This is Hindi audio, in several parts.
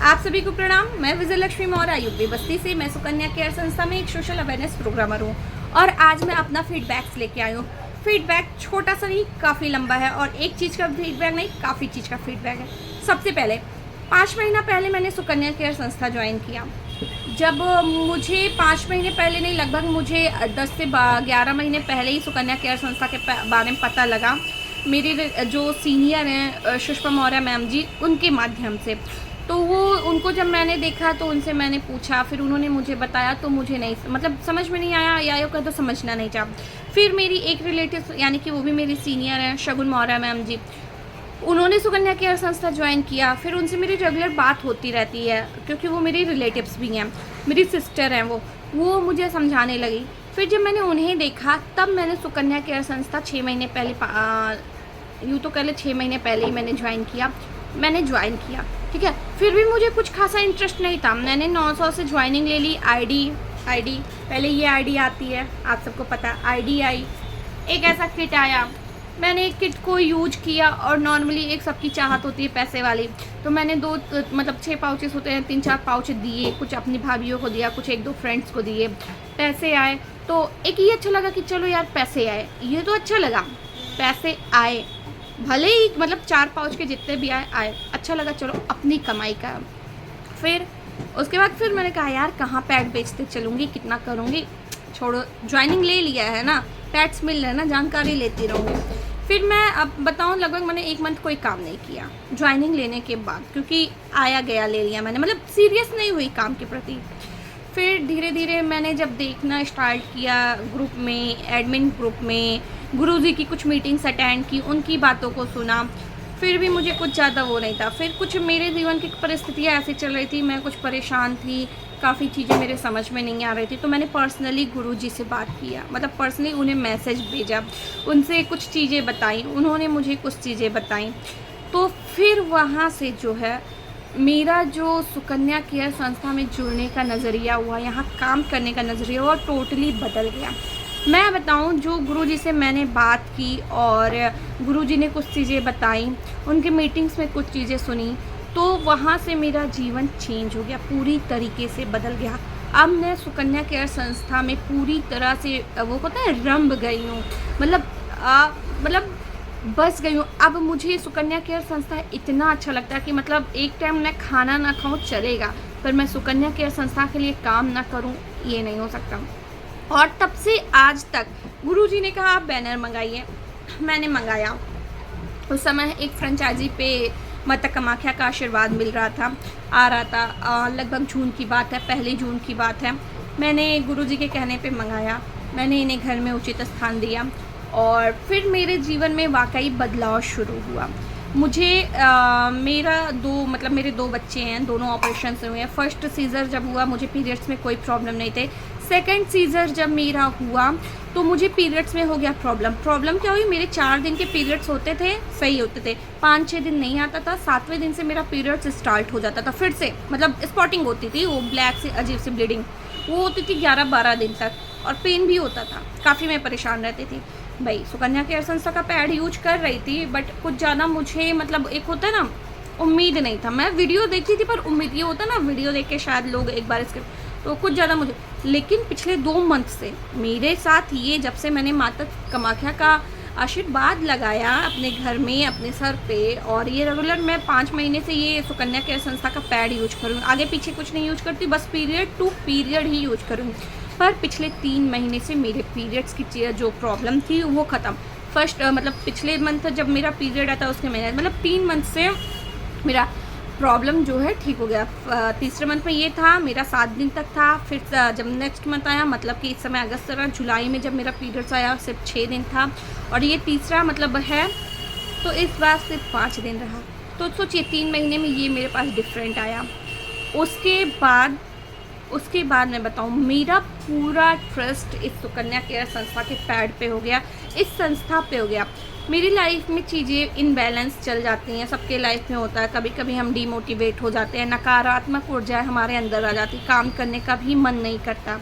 आप सभी को प्रणाम। मैं विजयलक्ष्मी मौर्य यूपी बस्ती से। मैं सुकन्या केयर संस्था में एक सोशल अवेयरनेस प्रोग्रामर हूँ और आज मैं अपना फीडबैक्स लेके आई हूँ। फीडबैक छोटा सा नहीं, काफ़ी लंबा है और एक चीज़ का फीडबैक नहीं, काफ़ी चीज़ का फीडबैक है। सबसे पहले 5 महीना पहले मैंने सुकन्या केयर संस्था ज्वाइन किया। जब मुझे 5 महीने पहले नहीं, लगभग मुझे 10 से 11 महीने पहले ही सुकन्या केयर संस्था के बारे में पता लगा। मेरे जो सीनियर हैं सुषमा मौर्य मैम जी, उनके माध्यम से। तो वो उनको जब मैंने देखा तो उनसे मैंने पूछा, फिर उन्होंने मुझे बताया तो मुझे नहीं मतलब समझ में नहीं आया, या यूँ तो समझना नहीं चाहा। फिर मेरी एक रिलेटिव यानी कि वो भी मेरी सीनियर हैं शगुन मौर्य मैम जी, उन्होंने सुकन्या केयर संस्था ज्वाइन किया। फिर उनसे मेरी रेगुलर बात होती रहती है क्योंकि वो मेरी रिलेटिव्स भी हैं, मेरी सिस्टर हैं वो मुझे समझाने लगी। फिर जब मैंने उन्हें देखा तब मैंने सुकन्या केयर संस्था 6 महीने पहले यूँ तो कह ले 6 महीने पहले ही मैंने ज्वाइन किया, ठीक है। फिर भी मुझे कुछ खासा इंटरेस्ट नहीं था। मैंने 900 से ज्वाइनिंग ले ली। आईडी पहले ये आईडी आती है, आप सबको पता। आईडी आई, एक ऐसा किट आया, मैंने एक किट को यूज किया और नॉर्मली एक सबकी चाहत होती है पैसे वाली, तो मैंने 6 पाउचेस होते हैं, 3-4 पाउच दिए, कुछ अपनी भाभीियों को दिया, कुछ 1-2 फ्रेंड्स को दिए। पैसे आए तो एक ये अच्छा लगा कि चलो यार पैसे आए, ये तो अच्छा लगा। पैसे आए भले ही 4 पाउच के जितने भी आए अच्छा लगा, चलो अपनी कमाई का। फिर उसके बाद फिर मैंने कहा यार कहाँ पैड बेचते चलूँगी, कितना करूँगी, छोड़ो, ज्वाइनिंग ले लिया है ना, पैड्स मिल रहे हैं ना, जानकारी लेती रहूँगी। फिर मैं अब बताऊँ, लगभग मैंने 1 मंथ कोई काम नहीं किया ज्वाइनिंग लेने के बाद, क्योंकि आया गया ले लिया मैंने, सीरियस नहीं हुई काम के प्रति। फिर धीरे धीरे मैंने जब देखना स्टार्ट किया ग्रुप में, एडमिन ग्रुप में, गुरुजी की कुछ मीटिंग्स अटेंड की, उनकी बातों को सुना, फिर भी मुझे कुछ ज़्यादा वो नहीं था। फिर कुछ मेरे जीवन की परिस्थितियाँ ऐसी चल रही थी, मैं कुछ परेशान थी, काफ़ी चीज़ें मेरे समझ में नहीं आ रही थी, तो मैंने पर्सनली गुरुजी से बात किया, पर्सनली उन्हें मैसेज भेजा, उनसे कुछ चीज़ें बताई, उन्होंने मुझे कुछ चीज़ें बताई। तो फिर वहाँ से जो है मेरा जो सुकन्या केयर संस्था में जुड़ने का नज़रिया हुआ, यहाँ काम करने का नज़रिया हुआ, टोटली बदल गया। मैं बताऊं, जो गुरुजी से मैंने बात की और गुरुजी ने कुछ चीज़ें बताई, उनके मीटिंग्स में कुछ चीज़ें सुनी, तो वहाँ से मेरा जीवन चेंज हो गया, पूरी तरीके से बदल गया। अब मैं सुकन्या केयर संस्था में पूरी तरह से वो होता है रंब गई हूँ, बस गई हूँ। अब मुझे सुकन्या केयर संस्था इतना अच्छा लगता है कि एक टाइम मैं खाना ना खाऊँ चलेगा, पर मैं सुकन्या केयर संस्था के लिए काम ना करूँ, ये नहीं हो सकता। और तब से आज तक गुरुजी ने कहा आप बैनर मंगाइए, मैंने मंगाया। उस समय एक फ्रेंचाइजी पे माता कामाख्या का आशीर्वाद मिल रहा था, आ रहा था, लगभग जून की बात है, पहले जून की बात है। मैंने गुरुजी के कहने पे मंगाया, मैंने इन्हें घर में उचित स्थान दिया और फिर मेरे जीवन में वाकई बदलाव शुरू हुआ। मुझे मेरे 2 बच्चे हैं, दोनों ऑपरेशन हुए हैं। फर्स्ट सीज़र जब हुआ मुझे पीरियड्स में कोई प्रॉब्लम नहीं थे। सेकंड सीज़र जब मेरा हुआ तो मुझे पीरियड्स में हो गया प्रॉब्लम क्या हुई, मेरे 4 दिन के पीरियड्स होते थे, सही होते थे, 5-6 दिन नहीं आता था, 7वें दिन से मेरा पीरियड्स स्टार्ट हो जाता था फिर से, स्पॉटिंग होती थी, वो ब्लैक से अजीब सी ब्लीडिंग वो होती थी 11-12 दिन तक, और पेन भी होता था, काफ़ी मैं परेशान रहती थी। भाई सुकन्या केयर संस्था का पैड यूज कर रही थी, बट कुछ ज़्यादा मुझे एक होता है ना, उम्मीद नहीं था। मैं वीडियो देखती थी पर उम्मीद, ये होता ना वीडियो देख के शायद लोग एक बार इसके, तो कुछ ज़्यादा मुझे। लेकिन पिछले 2 मंथ से मेरे साथ ये, जब से मैंने माता कामाख्या का आशीर्वाद लगाया अपने घर में, अपने सर पे, और ये रेगुलर मैं 5 महीने से ये सुकन्या केयर संस्था का पैड यूज करूँ, आगे पीछे कुछ नहीं यूज करती, बस पीरियड टू पीरियड ही यूज करूँ। पर पिछले 3 महीने से मेरे पीरियड्स की जो प्रॉब्लम थी वो ख़त्म। पिछले मंथ जब मेरा पीरियड आता उसके महीने 3 मंथ से मेरा प्रॉब्लम जो है ठीक हो गया। तीसरे मंथ में ये था, मेरा 7 दिन तक था। फिर जब नेक्स्ट मंथ आया, कि इस समय अगस्त रहा, जुलाई में जब मेरा पीरियड्स आया सिर्फ 6 दिन था, और ये तीसरा है, तो इस बार सिर्फ 5 दिन रहा। तो सोचिए 3 महीने में ये मेरे पास डिफरेंट आया। उसके बाद मैं बताऊं, मेरा पूरा ट्रस्ट इस सुकन्या केयर संस्था के पैड पे हो गया, इस संस्था पे हो गया। मेरी लाइफ में चीज़ें इनबैलेंस चल जाती हैं, सबके लाइफ में होता है, कभी कभी हम डीमोटिवेट हो जाते हैं, नकारात्मक ऊर्जा हमारे अंदर आ जाती, काम करने का भी मन नहीं करता।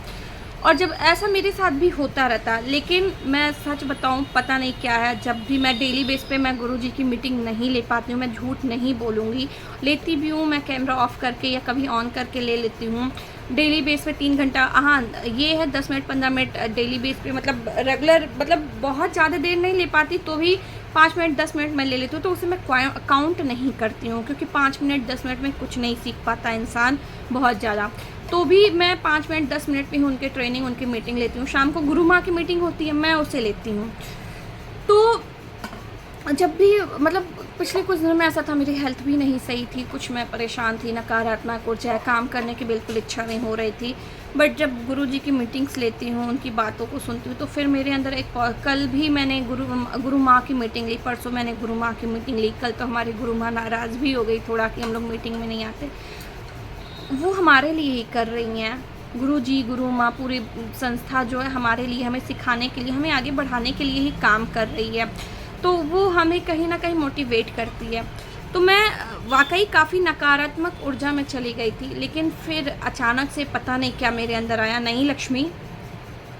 और जब ऐसा मेरे साथ भी होता रहता, लेकिन मैं सच बताऊं पता नहीं क्या है, जब भी मैं डेली बेस पे मैं गुरुजी की मीटिंग नहीं ले पाती हूँ, मैं झूठ नहीं बोलूँगी, लेती भी हूँ मैं कैमरा ऑफ करके या कभी ऑन करके ले लेती हूँ। डेली बेस पे 3 घंटा, हाँ ये है 10 मिनट 15 मिनट डेली बेस पे, मतलब रेगुलर, मतलब बहुत ज़्यादा देर नहीं ले पाती तो भी 5 मिनट 10 मिनट मैं ले लेती हूँ, तो उसे मैं काउंट नहीं करती हूँ, क्योंकि 5 मिनट 10 मिनट में कुछ नहीं सीख पाता इंसान बहुत ज़्यादा। तो भी मैं 5 मिनट 10 मिनट में ही उनके ट्रेनिंग, उनकी मीटिंग लेती हूँ। शाम को गुरु माँ की मीटिंग होती है, मैं उसे लेती हूँ। तो जब भी मतलब पिछले कुछ दिनों में ऐसा था, मेरी हेल्थ भी नहीं सही थी, कुछ मैं परेशान थी, नकारात्मक ऊर्जा, काम करने की बिल्कुल इच्छा नहीं हो रही थी। बट जब गुरुजी की मीटिंग्स लेती हूँ, उनकी बातों को सुनती हूँ, तो फिर मेरे अंदर एक, कल भी मैंने गुरु माँ की मीटिंग ली, परसों मैंने गुरु माँ की मीटिंग ली, कल तो हमारी गुरु माँ नाराज़ भी हो गई थोड़ा कि हम लोग मीटिंग में नहीं आते। वो हमारे लिए ही कर रही हैं, गुरु जी गुरु माँ पूरी संस्था जो है हमारे लिए, हमें सिखाने के लिए, हमें आगे बढ़ाने के लिए ही काम कर रही है, तो वो हमें कहीं ना कहीं मोटिवेट करती है। तो मैं वाकई काफ़ी नकारात्मक ऊर्जा में चली गई थी, लेकिन फिर अचानक से पता नहीं क्या मेरे अंदर आया, नहीं लक्ष्मी,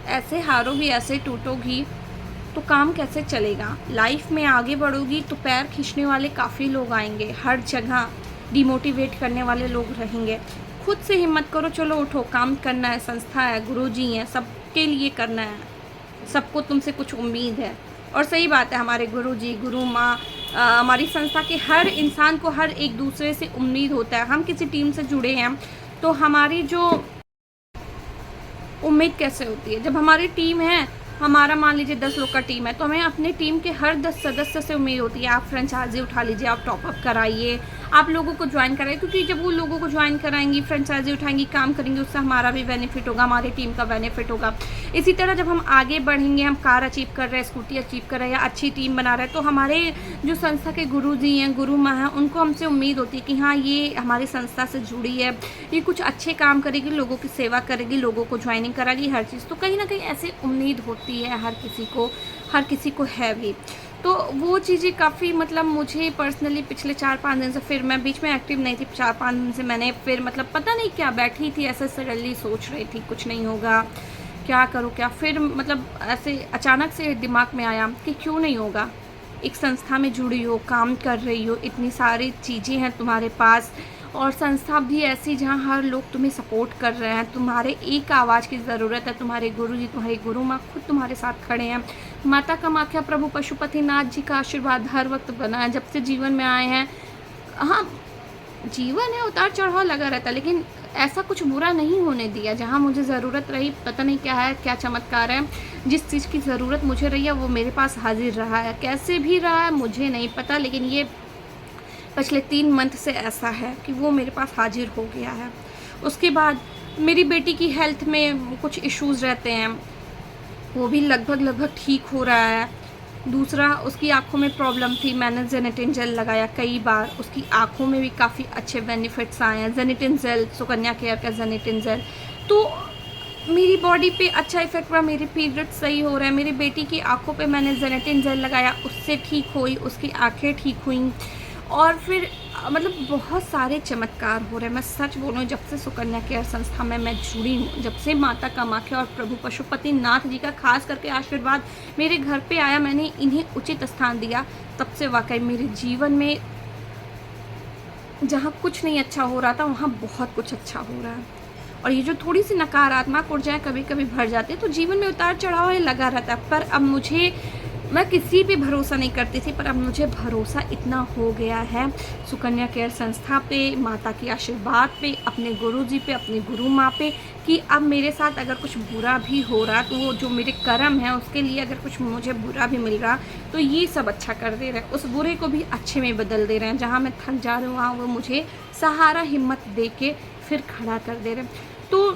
ऐसे हारोगी, ऐसे टूटोगी तो काम कैसे चलेगा, लाइफ में आगे बढ़ोगी तो पैर खींचने वाले काफ़ी लोग आएंगे, हर जगह डिमोटिवेट करने वाले लोग रहेंगे। खुद से हिम्मत करो, चलो उठो, काम करना है, संस्था है, गुरुजी हैं, सबके लिए करना है, सबको तुमसे कुछ उम्मीद है। और सही बात है, हमारे गुरुजी गुरु माँ, हमारी संस्था के हर इंसान को हर एक दूसरे से उम्मीद होता है। हम किसी टीम से जुड़े हैं तो हमारी जो उम्मीद कैसे होती है, जब हमारी टीम है, हमारा मान लीजिए 10 लोग का टीम है, तो हमें अपने टीम के हर 10 सदस्य से उम्मीद होती है, आप फ्रेंचाइजी उठा लीजिए, आप टॉपअप कराइए, आप लोगों को ज्वाइन कराइए, क्योंकि जब वो लोगों को ज्वाइन कराएंगी, फ्रेंचाइजी उठाएंगी, काम करेंगी, उससे हमारा भी बेनिफिट होगा, हमारी टीम का बेनिफिट होगा। इसी तरह जब हम आगे बढ़ेंगे, हम कार अचीव कर रहे हैं, स्कूटी अचीव कर रहे हैं, या अच्छी टीम बना रहे हैं, तो हमारे जो संस्था के गुरु जी हैं, गुरु माँ हैं, उनको हमसे उम्मीद होती है कि हाँ ये हमारी संस्था से जुड़ी है, ये कुछ अच्छे काम करेगी, लोगों की सेवा करेगी, लोगों को ज्वाइनिंग कराएगी, हर चीज़। तो कहीं ना कहीं ऐसी उम्मीद होती है हर किसी को है भी। तो वो चीज़ें काफ़ी, मतलब मुझे पर्सनली पिछले 4-5 दिन से, फिर मैं बीच में एक्टिव नहीं थी, 4-5 दिन से मैंने फिर मतलब पता नहीं क्या बैठी थी, ऐसे सडनली सोच रही थी कुछ नहीं होगा, क्या करूँ क्या, फिर मतलब ऐसे अचानक से दिमाग में आया कि क्यों नहीं होगा, एक संस्था में जुड़ी हो, काम कर रही हो, इतनी सारी चीज़ें हैं तुम्हारे पास, और संस्था भी ऐसी जहाँ हर लोग तुम्हें सपोर्ट कर रहे हैं, तुम्हारे एक आवाज़ की ज़रूरत है, तुम्हारे गुरुजी, तुम्हारे गुरु माँ खुद तुम्हारे साथ खड़े हैं, माता कामाख्या, प्रभु पशुपतिनाथ जी का आशीर्वाद हर वक्त बना है, जब से जीवन में आए हैं। हाँ, जीवन है, उतार चढ़ाव लगा रहता है, लेकिन ऐसा कुछ बुरा नहीं होने दिया। जहाँ मुझे ज़रूरत रही, पता नहीं क्या है, क्या चमत्कार है, जिस चीज़ की ज़रूरत मुझे रही है वो मेरे पास हाजिर रहा है, कैसे भी रहा है मुझे नहीं पता, लेकिन ये पिछले 3 मंथ से ऐसा है कि वो मेरे पास हाजिर हो गया है। उसके बाद मेरी बेटी की हेल्थ में कुछ इश्यूज़ रहते हैं, वो भी लगभग ठीक हो रहा है। दूसरा, उसकी आँखों में प्रॉब्लम थी, मैंने जेनेटिन जेल लगाया कई बार, उसकी आँखों में भी काफ़ी अच्छे बेनिफिट्स आए हैं। जेनेटिन जेल, सुकन्या केयर का जेनेटिन जेल, तो मेरी बॉडी पे अच्छा इफेक्ट हुआ, मेरे पीरियड सही हो रहे हैं। मेरी बेटी की आँखों पे मैंने जेनेटिन जेल लगाया, उससे ठीक हुई, उसकी आँखें ठीक हुई, और फिर मतलब बहुत सारे चमत्कार हो रहे हैं। मैं सच बोलूँ, जब से सुकन्या केयर संस्था में मैं जुड़ी हूँ, जब से माता कामाख्या और प्रभु पशुपतिनाथ जी का खास करके आशीर्वाद मेरे घर पे आया, मैंने इन्हें उचित स्थान दिया, तब से वाकई मेरे जीवन में जहाँ कुछ नहीं अच्छा हो रहा था, वहाँ बहुत कुछ अच्छा हो रहा है। और ये जो थोड़ी सी नकारात्मक ऊर्जाएं कभी कभी भर जाती है, तो जीवन में उतार चढ़ाव लगा रहता है। पर अब मैं किसी पे भरोसा नहीं करती थी, पर अब मुझे भरोसा इतना हो गया है सुकन्या केयर संस्था पे, माता के आशीर्वाद पे, अपने गुरुजी पे, अपने गुरु माँ पे, कि अब मेरे साथ अगर कुछ बुरा भी हो रहा, तो वो जो मेरे कर्म है उसके लिए अगर कुछ मुझे बुरा भी मिल रहा, तो ये सब अच्छा कर दे रहे हैं, उस बुरे को भी अच्छे में बदल दे रहे हैं। जहाँ मैं थक जा रही हूँ, वहाँ वो मुझे सहारा, हिम्मत दे के फिर खड़ा कर दे रहे हैं। तो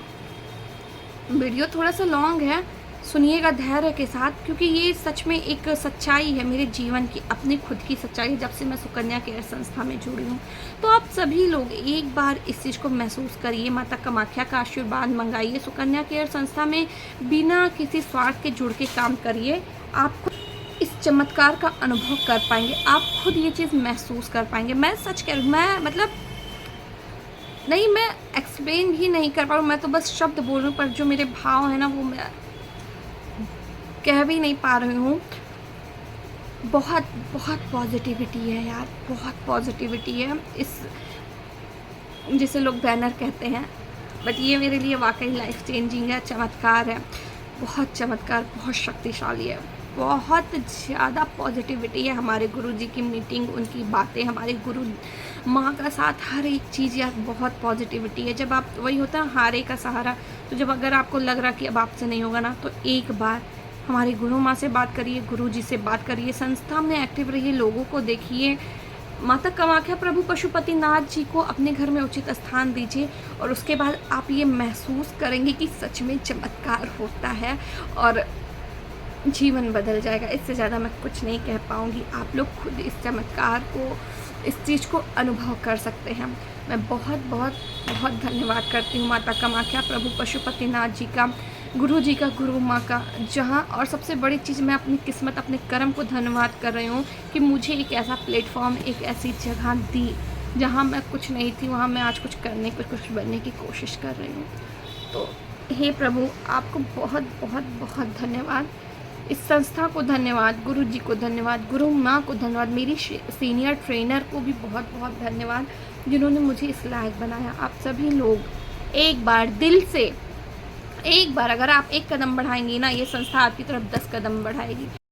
वीडियो थोड़ा सा लॉन्ग है, सुनिएगा धैर्य के साथ, क्योंकि ये सच में एक सच्चाई है मेरे जीवन की, अपनी खुद की सच्चाई, जब से मैं सुकन्या केयर संस्था में जुड़ी हूँ। तो आप सभी लोग एक बार इस चीज़ को महसूस करिए, माता कामाख्या का आशीर्वाद मंगाइए, सुकन्या केयर संस्था में बिना किसी स्वार्थ के जुड़ के काम करिए, आप इस चमत्कार का अनुभव कर पाएंगे, आप खुद ये चीज़ महसूस कर पाएंगे। मैं सच कह रही हूँ, मैं मतलब नहीं, मैं एक्सप्लेन भी नहीं कर पा रही हूँ, मैं तो बस शब्द बोल रही हूँ, पर जो मेरे भाव हैं ना वो मैं कह भी नहीं पा रही हूँ। बहुत बहुत पॉजिटिविटी है यार, बहुत पॉजिटिविटी है इस, जिसे लोग बैनर कहते हैं, बट ये मेरे लिए वाकई लाइफ चेंजिंग है, चमत्कार है, बहुत चमत्कार, बहुत शक्तिशाली है, बहुत ज़्यादा पॉजिटिविटी है। हमारे गुरुजी की मीटिंग, उनकी बातें, हमारे गुरु माँ का साथ, हर एक चीज़ यार बहुत पॉजिटिविटी है। जब आप, वही होता है हारे का सहारा, तो जब अगर आपको लग रहा कि अब आपसे नहीं होगा ना, तो एक बार हमारी गुरु माँ से बात करिए, गुरुजी से बात करिए, संस्था में एक्टिव रहिए, लोगों को देखिए, माता कामाख्या प्रभु पशुपतिनाथ जी को अपने घर में उचित स्थान दीजिए, और उसके बाद आप ये महसूस करेंगे कि सच में चमत्कार होता है और जीवन बदल जाएगा। इससे ज़्यादा मैं कुछ नहीं कह पाऊँगी, आप लोग खुद इस चमत्कार को, इस चीज़ को अनुभव कर सकते हैं। मैं बहुत बहुत बहुत धन्यवाद करती हूँ माता कामाख्या प्रभु पशुपतिनाथ जी का, गुरु जी का, गुरु माँ का, जहाँ, और सबसे बड़ी चीज़ मैं अपनी किस्मत, अपने कर्म को धन्यवाद कर रही हूँ कि मुझे एक ऐसा प्लेटफॉर्म, एक ऐसी जगह दी जहाँ मैं कुछ नहीं थी, वहाँ मैं आज कुछ करने, कुछ बनने की कोशिश कर रही हूँ। तो हे प्रभु, आपको बहुत बहुत बहुत धन्यवाद, इस संस्था को धन्यवाद, गुरु जी को धन्यवाद, गुरु माँ को धन्यवाद, मेरी सीनियर ट्रेनर को भी बहुत बहुत धन्यवाद, जिन्होंने मुझे इस लायक बनाया। आप सभी लोग एक बार दिल से, एक बार अगर आप एक कदम बढ़ाएंगी ना, ये संस्था आपकी तरफ 10 कदम बढ़ाएगी।